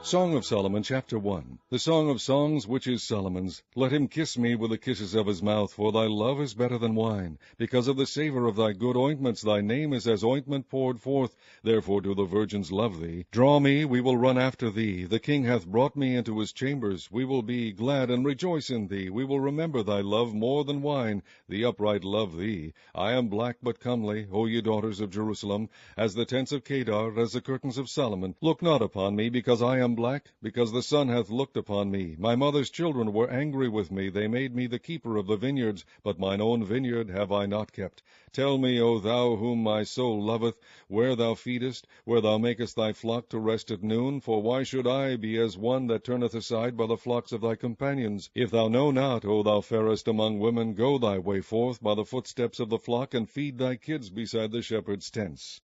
Song of Solomon, chapter 1. The Song of Songs, which is Solomon's. Let him kiss me with the kisses of his mouth, for thy love is better than wine. Because of the savor of thy good ointments, thy name is as ointment poured forth. Therefore do the virgins love thee. Draw me, we will run after thee. The king hath brought me into his chambers. We will be glad and rejoice in thee. We will remember thy love more than wine. The upright love thee. I am black but comely, O ye daughters of Jerusalem, as the tents of Kedar, as the curtains of Solomon. Look not upon me, because I am black, because the sun hath looked upon me. My mother's children were angry with me. They made me the keeper of the vineyards, but mine own vineyard have I not kept. Tell me, O thou whom my soul loveth, where thou feedest, where thou makest thy flock to rest at noon. For why should I be as one that turneth aside by the flocks of thy companions? If thou know not, O thou fairest among women, go thy way forth by the footsteps of the flock, and feed thy kids beside the shepherd's tents.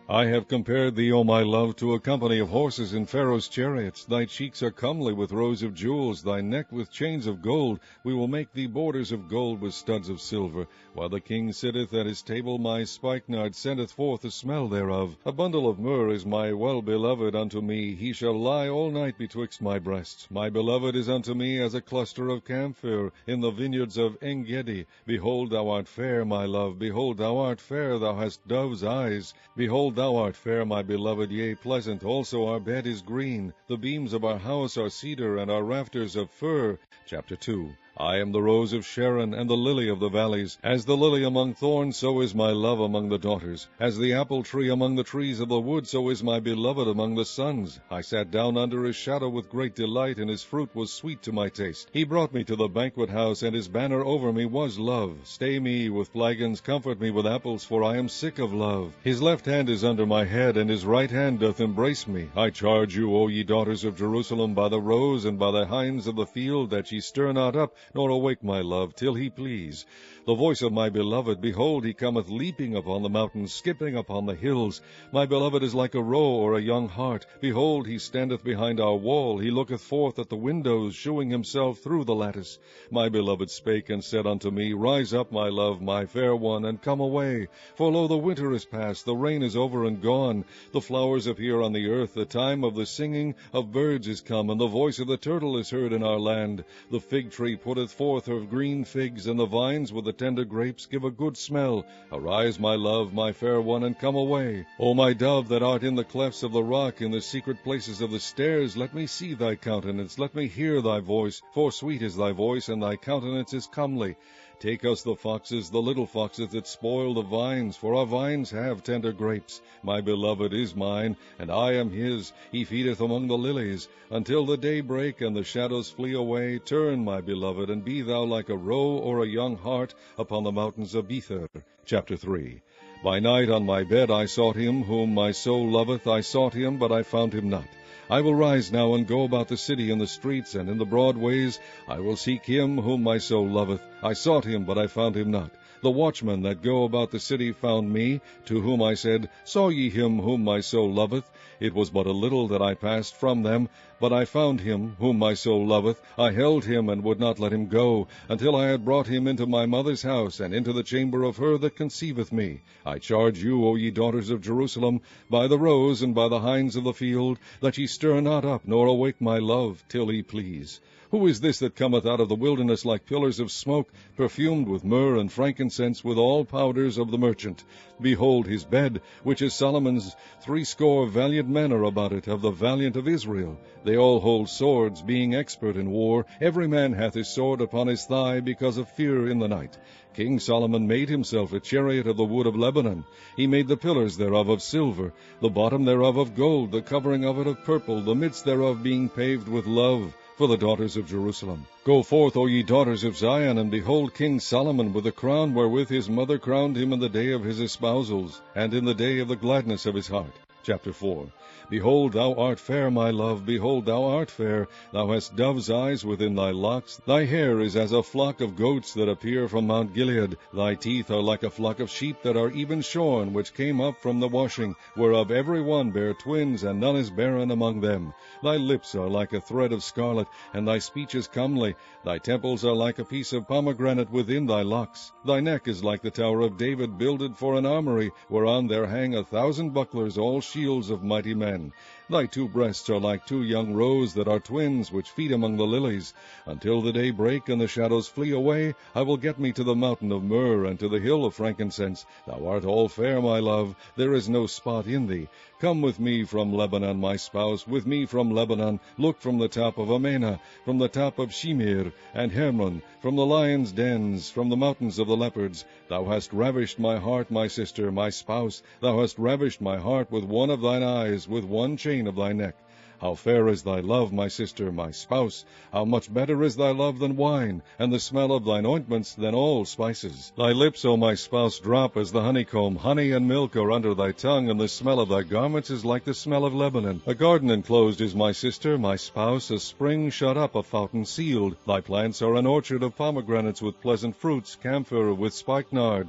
I have compared thee, O my love, to a company of horses in Pharaoh's chariots. Thy cheeks are comely with rows of jewels, thy neck with chains of gold. We will make thee borders of gold with studs of silver. While the king sitteth at his table, my spikenard sendeth forth the smell thereof. A bundle of myrrh is my well-beloved unto me. He shall lie all night betwixt my breasts. My beloved is unto me as a cluster of camphor in the vineyards of En-gedi. Behold, thou art fair, my love. Behold, thou art fair. Thou hast dove's eyes. Behold, thou art fair, my beloved, yea, pleasant. Also our bed is green. The beams of our house are cedar, and our rafters of fir. Chapter 2. I am the rose of Sharon, and the lily of the valleys. As the lily among thorns, so is my love among the daughters. As the apple tree among the trees of the wood, so is my beloved among the sons. I sat down under his shadow with great delight, and his fruit was sweet to my taste. He brought me to the banquet house, and his banner over me was love. Stay me with flagons, comfort me with apples, for I am sick of love. His left hand is under my head, and his right hand doth embrace me. I charge you, O ye daughters of Jerusalem, by the roes and by the hinds of the field, that ye stir not up, nor awake my love, till he please. The voice of my beloved, behold, he cometh leaping upon the mountains, skipping upon the hills. My beloved is like a roe or a young hart. Behold, he standeth behind our wall. He looketh forth at the windows, shewing himself through the lattice. My beloved spake and said unto me, Rise up, my love, my fair one, and come away. For lo, the winter is past, the rain is over and gone. The flowers appear on the earth. The time of the singing of birds is come, and the voice of the turtle is heard in our land. The fig tree putteth forth her green figs, and the vines with the tender grapes give a good smell. Arise, my love, my fair one, and come away. O my dove, that art in the clefts of the rock, in the secret places of the stairs, let me see thy countenance, let me hear thy voice. For sweet is thy voice, and thy countenance is comely. Take us the foxes, the little foxes that spoil the vines, for our vines have tender grapes. My beloved is mine, and I am his. He feedeth among the lilies. Until the day break and the shadows flee away, turn, my beloved, and be thou like a roe or a young hart upon the mountains of Bether. Chapter 3. By night on my bed I sought him, whom my soul loveth. I sought him, but I found him not. I will rise now and go about the city in the streets and in the broad ways. I will seek him whom my soul loveth. I sought him, but I found him not. The watchmen that go about the city found me, to whom I said, Saw ye him whom my soul loveth? It was but a little that I passed from them, but I found him whom my soul loveth. I held him and would not let him go, until I had brought him into my mother's house, and into the chamber of her that conceiveth me. I charge you, O ye daughters of Jerusalem, by the roes and by the hinds of the field, that ye stir not up, nor awake my love, till he please. Who is this that cometh out of the wilderness like pillars of smoke, perfumed with myrrh and frankincense, with all powders of the merchant? Behold his bed, which is Solomon's. 80 valiant men are about it, of the valiant of Israel. They all hold swords, being expert in war. Every man hath his sword upon his thigh, because of fear in the night. King Solomon made himself a chariot of the wood of Lebanon. He made the pillars thereof of silver, the bottom thereof of gold, the covering of it of purple, the midst thereof being paved with love, for the daughters of Jerusalem. Go forth, O ye daughters of Zion, and behold King Solomon with the crown wherewith his mother crowned him in the day of his espousals, and in the day of the gladness of his heart. Chapter 4. Behold, thou art fair, my love, behold, thou art fair. Thou hast dove's eyes within thy locks. Thy hair is as a flock of goats that appear from Mount Gilead. Thy teeth are like a flock of sheep that are even shorn, which came up from the washing, whereof every one bare twins, and none is barren among them. Thy lips are like a thread of scarlet, and thy speech is comely. Thy temples are like a piece of pomegranate within thy locks. Thy neck is like the tower of David, builded for an armory, whereon there hang 1,000 bucklers, all shields of mighty men. Thy 2 breasts are like 2 young roes that are twins, which feed among the lilies. Until the day break and the shadows flee away, I will get me to the mountain of myrrh and to the hill of frankincense. Thou art all fair, my love, there is no spot in thee. Come with me from Lebanon, my spouse, with me from Lebanon. Look from the top of Amana, from the top of Shimir and Hermon, from the lions' dens, from the mountains of the leopards. Thou hast ravished my heart, my sister, my spouse. Thou hast ravished my heart with one of thine eyes, with one chain of thy neck. How fair is thy love, my sister, my spouse! How much better is thy love than wine, and the smell of thine ointments than all spices! Thy lips, O my spouse, drop as the honeycomb. Honey and milk are under thy tongue, and the smell of thy garments is like the smell of Lebanon. A garden enclosed is my sister, my spouse, a spring shut up, a fountain sealed. Thy plants are an orchard of pomegranates with pleasant fruits, camphor with spikenard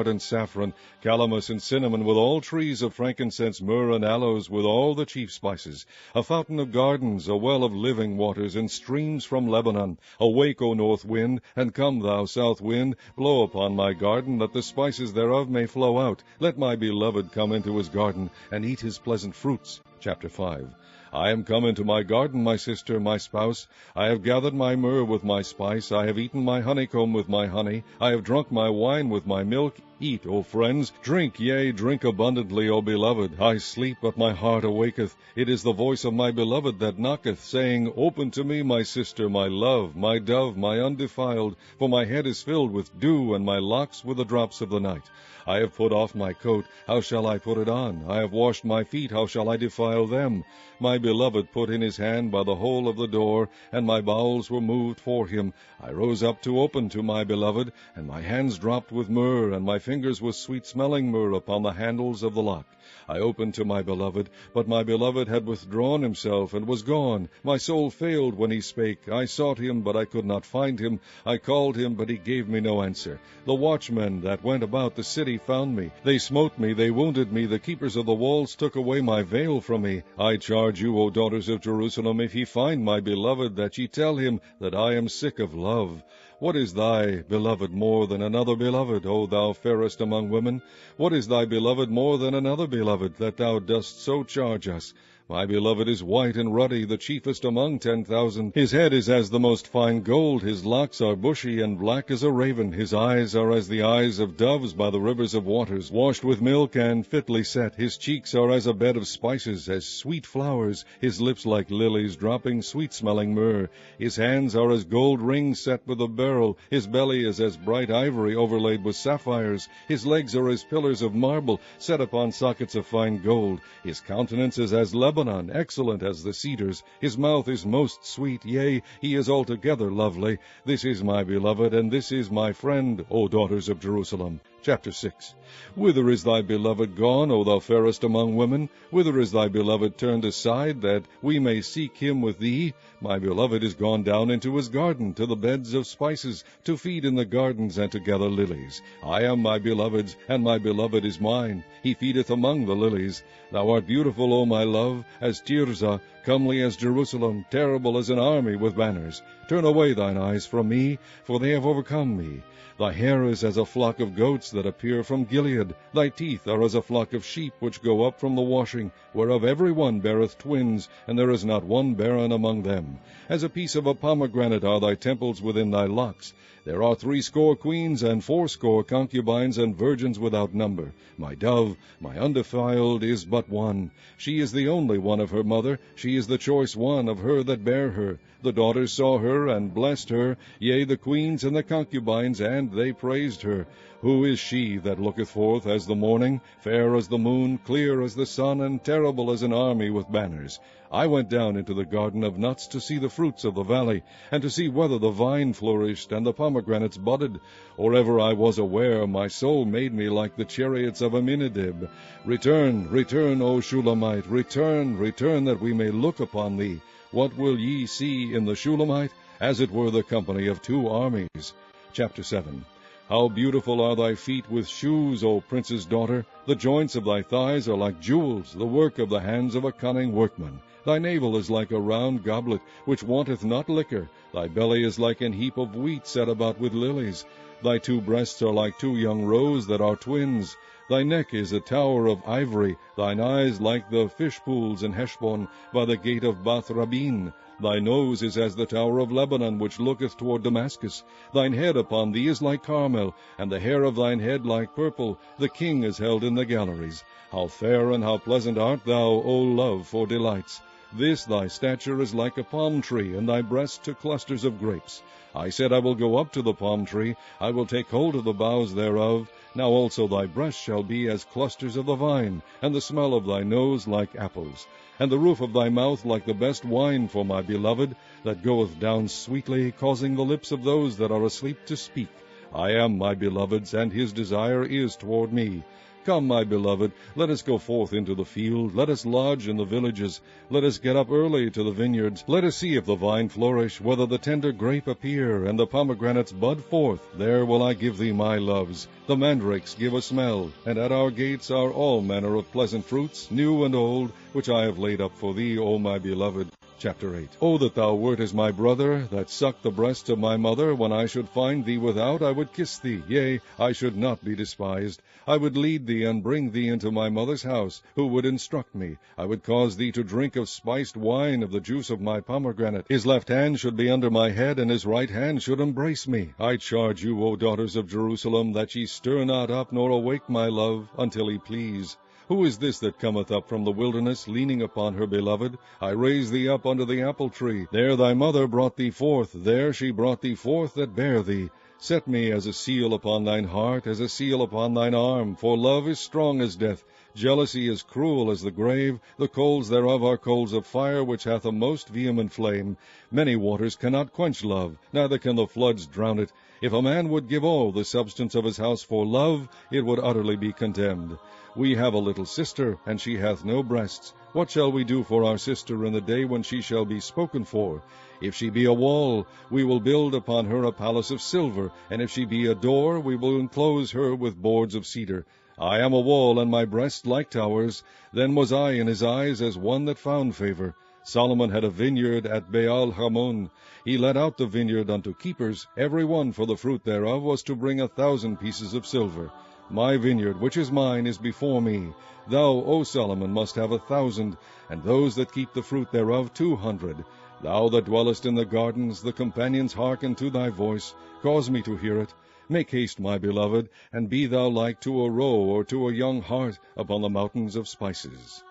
and saffron, calamus and cinnamon, with all trees of frankincense, myrrh and aloes, with all the chief spices. A fountain of gardens, a well of living waters, and streams from Lebanon. Awake, O north wind, and come, thou south wind, blow upon my garden, that the spices thereof may flow out. Let my beloved come into his garden, and eat his pleasant fruits. Chapter 5. I am come into my garden, my sister, my spouse. I have gathered my myrrh with my spice. I have eaten my honeycomb with my honey. I have drunk my wine with my milk. Eat, O friends, drink, yea, drink abundantly, O beloved. I sleep, but my heart awaketh. It is the voice of my beloved that knocketh, saying, Open to me, my sister, my love, my dove, my undefiled, for my head is filled with dew, and my locks with the drops of the night. I have put off my coat, how shall I put it on? I have washed my feet, how shall I defile them? My beloved put in his hand by the hole of the door, and my bowels were moved for him. I rose up to open to my beloved, and my hands dropped with myrrh, and my fingers with sweet-smelling myrrh upon the handles of the lock. I opened to my beloved, but my beloved had withdrawn himself, and was gone. My soul failed when he spake. I sought him, but I could not find him. I called him, but he gave me no answer. The watchmen that went about the city found me. They smote me, they wounded me. The keepers of the walls took away my veil from me. I charge you, O daughters of Jerusalem, if ye find my beloved, that ye tell him that I am sick of love. What is thy beloved more than another beloved, O thou fairest among women? What is thy beloved more than another beloved, that thou dost so charge us? My beloved is white and ruddy, the chiefest among 10,000. His head is as the most fine gold, his locks are bushy and black as a raven. His eyes are as the eyes of doves by the rivers of waters, washed with milk and fitly set. His cheeks are as a bed of spices, as sweet flowers. His lips like lilies, dropping sweet-smelling myrrh. His hands are as gold rings set with a beryl. His belly is as bright ivory overlaid with sapphires. His legs are as pillars of marble, set upon sockets of fine gold. His countenance is as Lebanon, excellent as the cedars. His mouth is most sweet, yea, he is altogether lovely. This is my beloved, and this is my friend, O daughters of Jerusalem. Chapter 6. Whither is thy beloved gone, O thou fairest among women? Whither is thy beloved turned aside, that we may seek him with thee? My beloved is gone down into his garden, to the beds of spices, to feed in the gardens, and to gather lilies. I am my beloved's, and my beloved is mine. He feedeth among the lilies. Thou art beautiful, O my love, as Tirzah, comely as Jerusalem, terrible as an army with banners. Turn away thine eyes from me, for they have overcome me. Thy hair is as a flock of goats that appear from Gilead. Thy teeth are as a flock of sheep which go up from the washing, whereof every one beareth twins, and there is not one barren among them. As a piece of a pomegranate are thy temples within thy locks. There are 80 queens, and 80 concubines, and virgins without number. My dove, my undefiled, is but one. She is the only one of her mother. She is the choice one of her that bare her. The daughters saw her, and blessed her, yea, the queens and the concubines, and they praised her. Who is she that looketh forth as the morning, fair as the moon, clear as the sun, and terrible as an army with banners? I went down into the garden of nuts to see the fruits of the valley, and to see whether the vine flourished, and the pomegranates budded. Or ever I was aware, my soul made me like the chariots of Aminadab. Return, return, O Shulamite, return, return, that we may look upon thee. What will ye see in the Shulamite? As it were the company of 2 armies. Chapter 7. How beautiful are thy feet with shoes, O prince's daughter! The joints of thy thighs are like jewels, the work of the hands of a cunning workman. Thy navel is like a round goblet, which wanteth not liquor. Thy belly is like an heap of wheat set about with lilies. Thy 2 breasts are like 2 young roes that are twins. Thy neck is a tower of ivory, thine eyes like the fish pools in Heshbon, by the gate of Bath Rabin. Thy nose is as the tower of Lebanon, which looketh toward Damascus. Thine head upon thee is like Carmel, and the hair of thine head like purple. The king is held in the galleries. How fair and how pleasant art thou, O love, for delights! This thy stature is like a palm tree, and thy breast to clusters of grapes. I said, I will go up to the palm tree, I will take hold of the boughs thereof. Now also thy breast shall be as clusters of the vine, and the smell of thy nose like apples, and the roof of thy mouth like the best wine for my beloved, that goeth down sweetly, causing the lips of those that are asleep to speak. I am my beloved's, and his desire is toward me. Come, my beloved, let us go forth into the field, let us lodge in the villages, let us get up early to the vineyards, let us see if the vine flourish, whether the tender grape appear, and the pomegranates bud forth. There will I give thee my loves. The mandrakes give a smell, and at our gates are all manner of pleasant fruits, new and old, which I have laid up for thee, O my beloved. Chapter 8. O that thou wert as my brother, that sucked the breast of my mother. When I should find thee without, I would kiss thee. Yea, I should not be despised. I would lead thee and bring thee into my mother's house, who would instruct me. I would cause thee to drink of spiced wine, of the juice of my pomegranate. His left hand should be under my head, and his right hand should embrace me. I charge you, O daughters of Jerusalem, that ye stir not up, nor awake my love, until he please. Who is this that cometh up from the wilderness, leaning upon her beloved? I raised thee up under the apple tree. There thy mother brought thee forth, there she brought thee forth that bare thee. Set me as a seal upon thine heart, as a seal upon thine arm, for love is strong as death. Jealousy is cruel as the grave. The coals thereof are coals of fire, which hath a most vehement flame. Many waters cannot quench love, neither can the floods drown it. If a man would give all the substance of his house for love, it would utterly be contemned. We have a little sister, and she hath no breasts. What shall we do for our sister in the day when she shall be spoken for? If she be a wall, we will build upon her a palace of silver, and if she be a door, we will enclose her with boards of cedar. I am a wall, and my breast like towers. Then was I in his eyes as one that found favor. Solomon had a vineyard at Baal-Hamon. He let out the vineyard unto keepers. Every one for the fruit thereof was to bring 1,000 pieces of silver. My vineyard, which is mine, is before me. Thou, O Solomon, must have 1,000, and those that keep the fruit thereof 200. Thou that dwellest in the gardens, the companions hearken to thy voice. Cause me to hear it. Make haste, my beloved, and be thou like to a roe or to a young hart upon the mountains of spices.